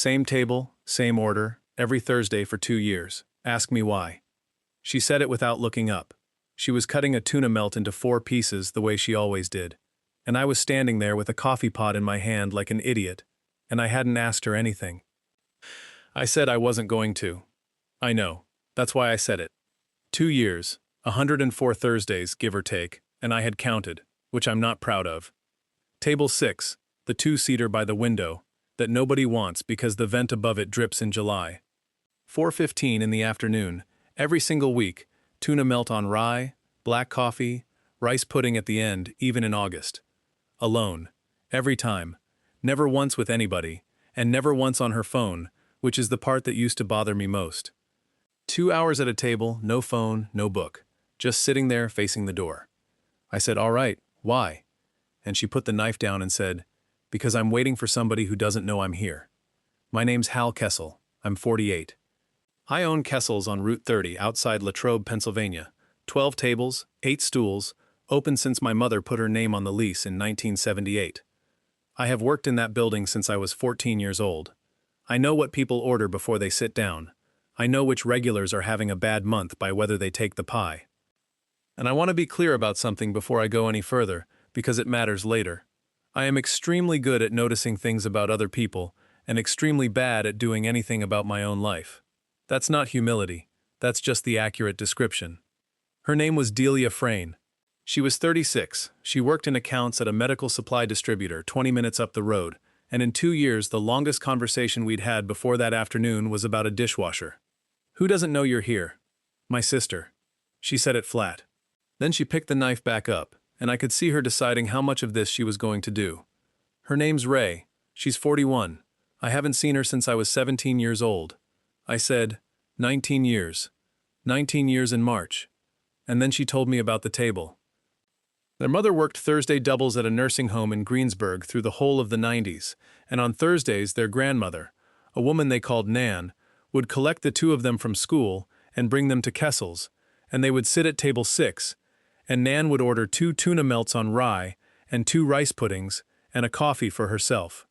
Same table, same order, every Thursday for 2 years. Ask me why. She said it without looking up. She was cutting a tuna melt into 4 pieces the way she always did. And I was standing there with a coffee pot in my hand like an idiot, and I hadn't asked her anything. I said I wasn't going to. I know. That's why I said it. 2 years, 104 Thursdays, give or take, and I had counted, which I'm not proud of. Table 6, the 2-seater by the window, that nobody wants because the vent above it drips in July. 4:15 in the afternoon, every single week, tuna melt on rye, black coffee, rice pudding at the end, even in August. Alone. Every time. Never once with anybody, and never once on her phone, which is the part that used to bother me most. 2 hours at a table, no phone, no book. Just sitting there facing the door. I said, "All right, why?" And she put the knife down and said, "Because I'm waiting for somebody who doesn't know I'm here. My name's Hal Kessel. I'm 48. I own Kessel's on Route 30 outside Latrobe, Pennsylvania. 12 tables, 8 stools, open since my mother put her name on the lease in 1978. I have worked in that building since I was 14 years old. I know what people order before they sit down. I know which regulars are having a bad month by whether they take the pie. And I want to be clear about something before I go any further, because it matters later. I am extremely good at noticing things about other people, and extremely bad at doing anything about my own life. That's not humility, that's just the accurate description. Her name was Delia Frayne. She was 36, she worked in accounts at a medical supply distributor 20 minutes up the road, and in 2 years the longest conversation we'd had before that afternoon was about a dishwasher. "Who doesn't know you're here?" "My sister." She said it flat. Then she picked the knife back up, and I could see her deciding how much of this she was going to do. "Her name's Ray. She's 41. I haven't seen her since I was 17 years old." I said, 19 years. 19 years in March. And then she told me about the table. Their mother worked Thursday doubles at a nursing home in Greensburg through the whole of the 90s, and on Thursdays their grandmother, a woman they called Nan, would collect the 2 of them from school and bring them to Kessel's, and they would sit at table 6, and Nan would order 2 tuna melts on rye and 2 rice puddings and a coffee for herself.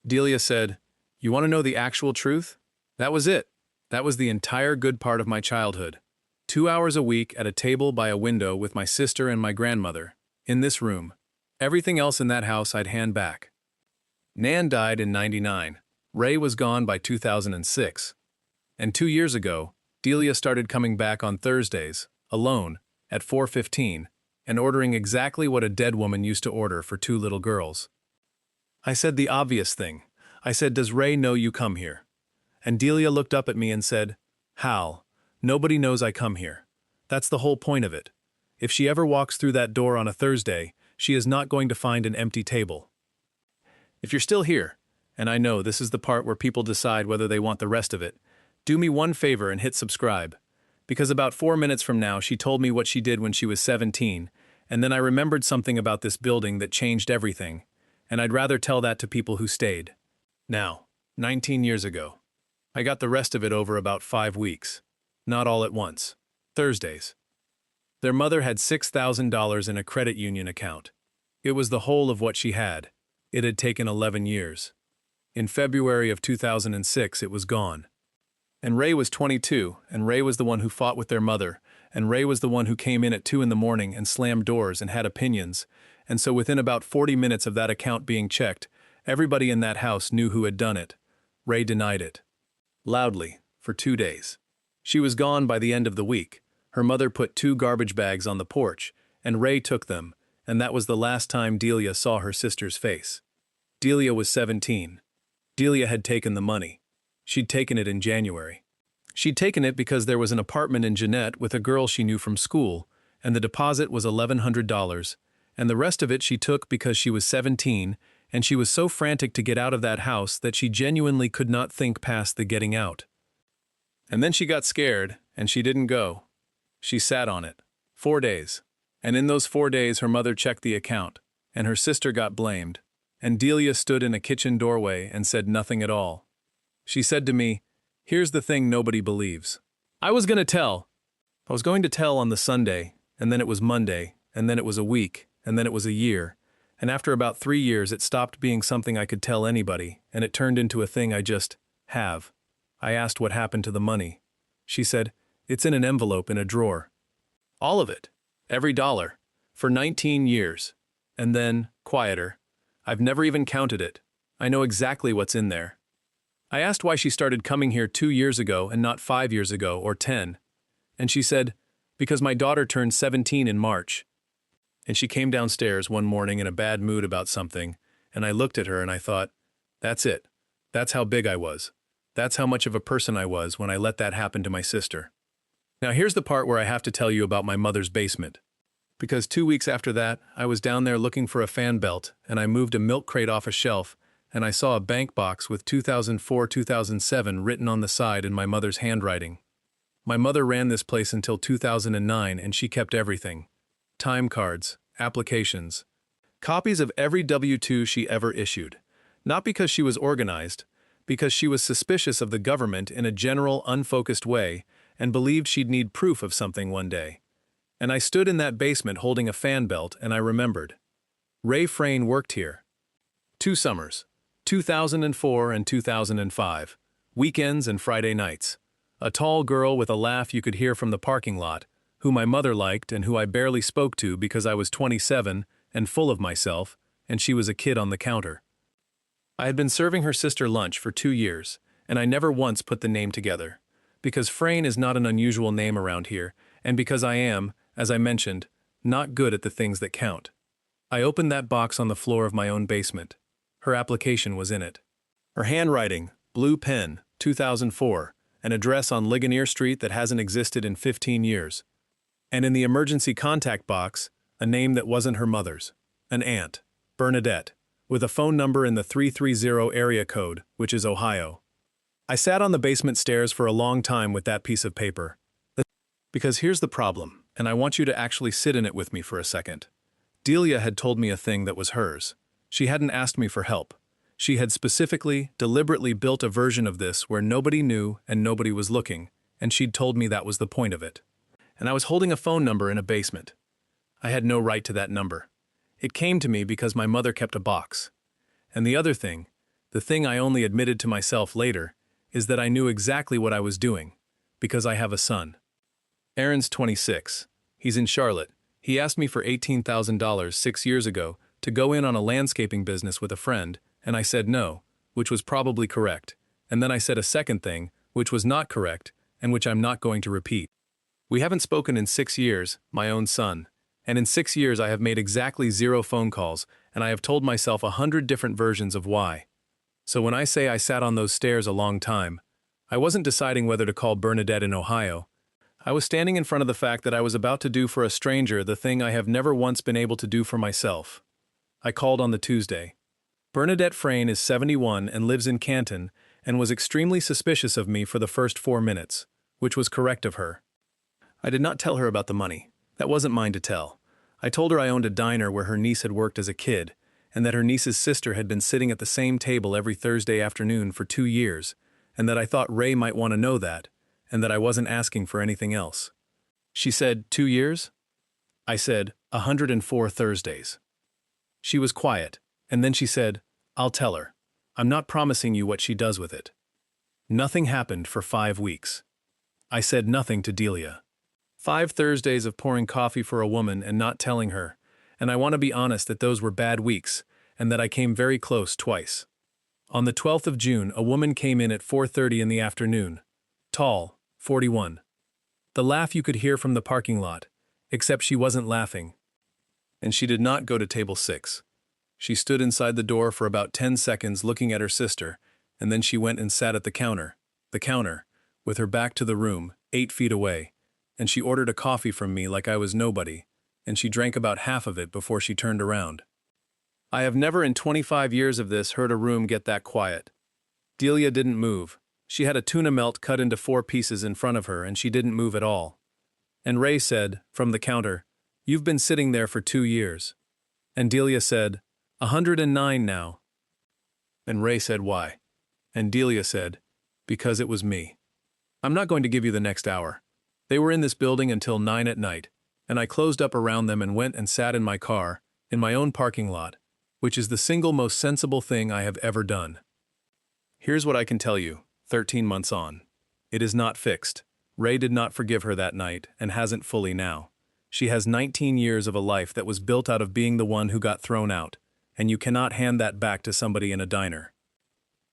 Delia said, "You want to know the actual truth? That was it. That was the entire good part of my childhood. 2 hours a week at a table by a window with my sister and my grandmother, in this room. Everything else in that house I'd hand back." Nan died in '99. Ray was gone by 2006. And 2 years ago, Delia started coming back on Thursdays, alone, at 4:15, and ordering exactly what a dead woman used to order for 2 little girls. I said the obvious thing. I said, "Does Ray know you come here?" And Delia looked up at me and said, "Hal, nobody knows I come here. That's the whole point of it. If she ever walks through that door on a Thursday, she is not going to find an empty table." If you're still here, and I know this is the part where people decide whether they want the rest of it, do me one favor and hit subscribe. Because about 4 minutes from now she told me what she did when she was 17, and then I remembered something about this building that changed everything, and I'd rather tell that to people who stayed. Now, 19 years ago. I got the rest of it over about 5 weeks. Not all at once. Thursdays. Their mother had $6,000 in a credit union account. It was the whole of what she had. It had taken 11 years. In February of 2006, it was gone. And Ray was 22, and Ray was the one who fought with their mother, and Ray was the one who came in at 2 in the morning and slammed doors and had opinions, and so within about 40 minutes of that account being checked, everybody in that house knew who had done it. Ray denied it. Loudly, for 2 days. She was gone by the end of the week. Her mother put 2 garbage bags on the porch, and Ray took them, and that was the last time Delia saw her sister's face. Delia was 17. Delia had taken the money. She'd taken it in January. She'd taken it because there was an apartment in Jeanette with a girl she knew from school, and the deposit was $1,100, and the rest of it she took because she was 17, and she was so frantic to get out of that house that she genuinely could not think past the getting out. And then she got scared, and she didn't go. She sat on it. 4 days. And in those 4 days her mother checked the account, and her sister got blamed, and Delia stood in a kitchen doorway and said nothing at all. She said to me, "Here's the thing nobody believes. I was going to tell. I was going to tell on the Sunday, and then it was Monday, and then it was a week, and then it was a year, And after about 3 years, it stopped being something I could tell anybody, and it turned into a thing I just have. I asked what happened to the money. She said, "It's in an envelope in a drawer." All of it. Every dollar. For 19 years. And then, quieter. I've never even counted it. I know exactly what's in there. I asked why she started coming here 2 years ago and not 5 years ago or 10. And she said, "Because my daughter turned 17 in March." And she came downstairs one morning in a bad mood about something, and I looked at her and I thought, that's it. That's how big I was. That's how much of a person I was when I let that happen to my sister. Now here's the part where I have to tell you about my mother's basement. Because 2 weeks after that, I was down there looking for a fan belt, and I moved a milk crate off a shelf, and I saw a bank box with 2004-2007 written on the side in my mother's handwriting. My mother ran this place until 2009, and she kept everything. Time cards, applications, copies of every W-2 she ever issued. Not because she was organized, because she was suspicious of the government in a general, unfocused way and believed she'd need proof of something one day. And I stood in that basement holding a fan belt and I remembered. Ray Frayne worked here. 2 summers, 2004 and 2005, weekends and Friday nights. A tall girl with a laugh you could hear from the parking lot, who my mother liked and who I barely spoke to because I was 27 and full of myself, and she was a kid on the counter. I had been serving her sister lunch for 2 years, and I never once put the name together. Because Frayne is not an unusual name around here, and because I am, as I mentioned, not good at the things that count. I opened that box on the floor of my own basement. Her application was in it. Her handwriting, blue pen, 2004, an address on Ligonier Street that hasn't existed in 15 years. And in the emergency contact box, a name that wasn't her mother's. An aunt, Bernadette, with a phone number in the 330 area code, which is Ohio. I sat on the basement stairs for a long time with that piece of paper. Because here's the problem, and I want you to actually sit in it with me for a second. Delia had told me a thing that was hers. She hadn't asked me for help. She had specifically, deliberately built a version of this where nobody knew and nobody was looking, and she'd told me that was the point of it. And I was holding a phone number in a basement. I had no right to that number. It came to me because my mother kept a box. And the other thing, the thing I only admitted to myself later, is that I knew exactly what I was doing, because I have a son. Aaron's 26. He's in Charlotte. He asked me for $18,000 6 years ago to go in on a landscaping business with a friend, and I said no, which was probably correct. And then I said a second thing, which was not correct, and which I'm not going to repeat. We haven't spoken in 6 years, my own son. And in 6 years I have made exactly 0 phone calls, and I have told myself 100 different versions of why. So when I say I sat on those stairs a long time, I wasn't deciding whether to call Bernadette in Ohio. I was standing in front of the fact that I was about to do for a stranger the thing I have never once been able to do for myself. I called on the Tuesday. Bernadette Frayne is 71 and lives in Canton and was extremely suspicious of me for the first 4 minutes, which was correct of her. I did not tell her about the money. That wasn't mine to tell. I told her I owned a diner where her niece had worked as a kid, and that her niece's sister had been sitting at the same table every Thursday afternoon for 2 years, and that I thought Ray might want to know that, and that I wasn't asking for anything else. She said, 2 years? I said, 104 Thursdays. She was quiet, and then she said, I'll tell her. I'm not promising you what she does with it. Nothing happened for 5 weeks. I said nothing to Delia. 5 Thursdays of pouring coffee for a woman and not telling her, and I want to be honest that those were bad weeks, and that I came very close twice. On the 12th of June, a woman came in at 4:30 in the afternoon. Tall, 41. The laugh you could hear from the parking lot, except she wasn't laughing. And she did not go to table 6. She stood inside the door for about 10 seconds looking at her sister, and then she went and sat at the counter, with her back to the room, 8 feet away, and she ordered a coffee from me like I was nobody, and she drank about half of it before she turned around. I have never in 25 years of this heard a room get that quiet. Delia didn't move. She had a tuna melt cut into 4 pieces in front of her, and she didn't move at all. And Ray said, from the counter, "You've been sitting there for 2 years." And Delia said, 109 now. And Ray said, why? And Delia said, because it was me. I'm not going to give you the next hour. They were in this building until 9 at night, and I closed up around them and went and sat in my car, in my own parking lot, which is the single most sensible thing I have ever done. Here's what I can tell you, 13 months on. It is not fixed. Ray did not forgive her that night, and hasn't fully now. She has 19 years of a life that was built out of being the one who got thrown out, and you cannot hand that back to somebody in a diner.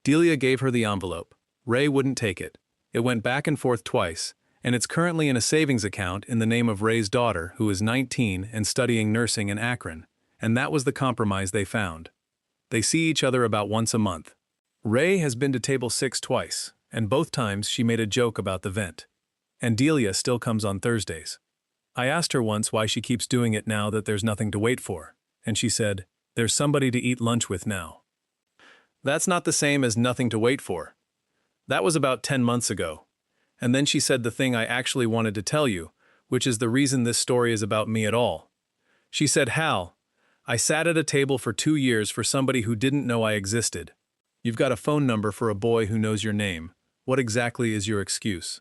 Delia gave her the envelope. Ray wouldn't take it. It went back and forth twice, and it's currently in a savings account in the name of Ray's daughter, who is 19 and studying nursing in Akron, and that was the compromise they found. They see each other about once a month. Ray has been to table 6 twice, and both times she made a joke about the vent. And Delia still comes on Thursdays. I asked her once why she keeps doing it now that there's nothing to wait for, and she said, "There's somebody to eat lunch with now." That's not the same as nothing to wait for. That was about 10 months ago. And then she said the thing I actually wanted to tell you, which is the reason this story is about me at all. She said, "Hal, I sat at a table for 2 years for somebody who didn't know I existed. You've got a phone number for a boy who knows your name. What exactly is your excuse?"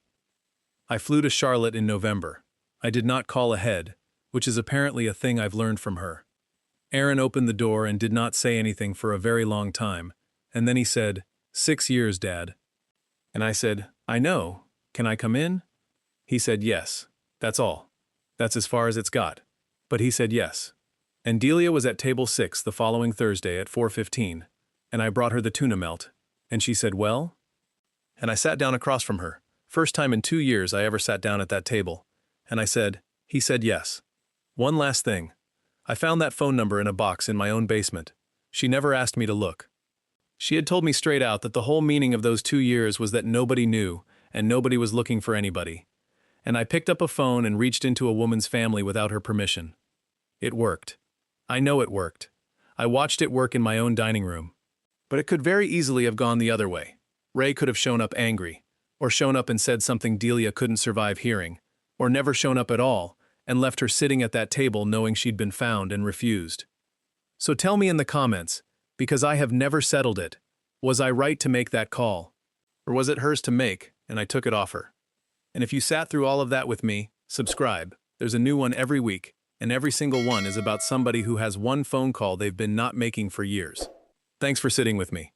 I flew to Charlotte in November. I did not call ahead, which is apparently a thing I've learned from her. Aaron opened the door and did not say anything for a very long time, and then he said, "6 years, Dad." And I said, "I know. Can I come in?" He said yes. That's all. That's as far as it's got. But he said yes. And Delia was at table 6 the following Thursday at 4:15, and I brought her the tuna melt, and she said, "Well?" And I sat down across from her. First time in 2 years I ever sat down at that table. And I said, he said yes. One last thing. I found that phone number in a box in my own basement. She never asked me to look. She had told me straight out that the whole meaning of those 2 years was that nobody knew, and nobody was looking for anybody. And I picked up a phone and reached into a woman's family without her permission. It worked. I know it worked. I watched it work in my own dining room. But it could very easily have gone the other way. Ray could have shown up angry, or shown up and said something Delia couldn't survive hearing, or never shown up at all, and left her sitting at that table knowing she'd been found and refused. So tell me in the comments, because I have never settled it, was I right to make that call? Or was it hers to make, and I took it off her? And if you sat through all of that with me, subscribe. There's a new one every week, and every single one is about somebody who has one phone call they've been not making for years. Thanks for sitting with me.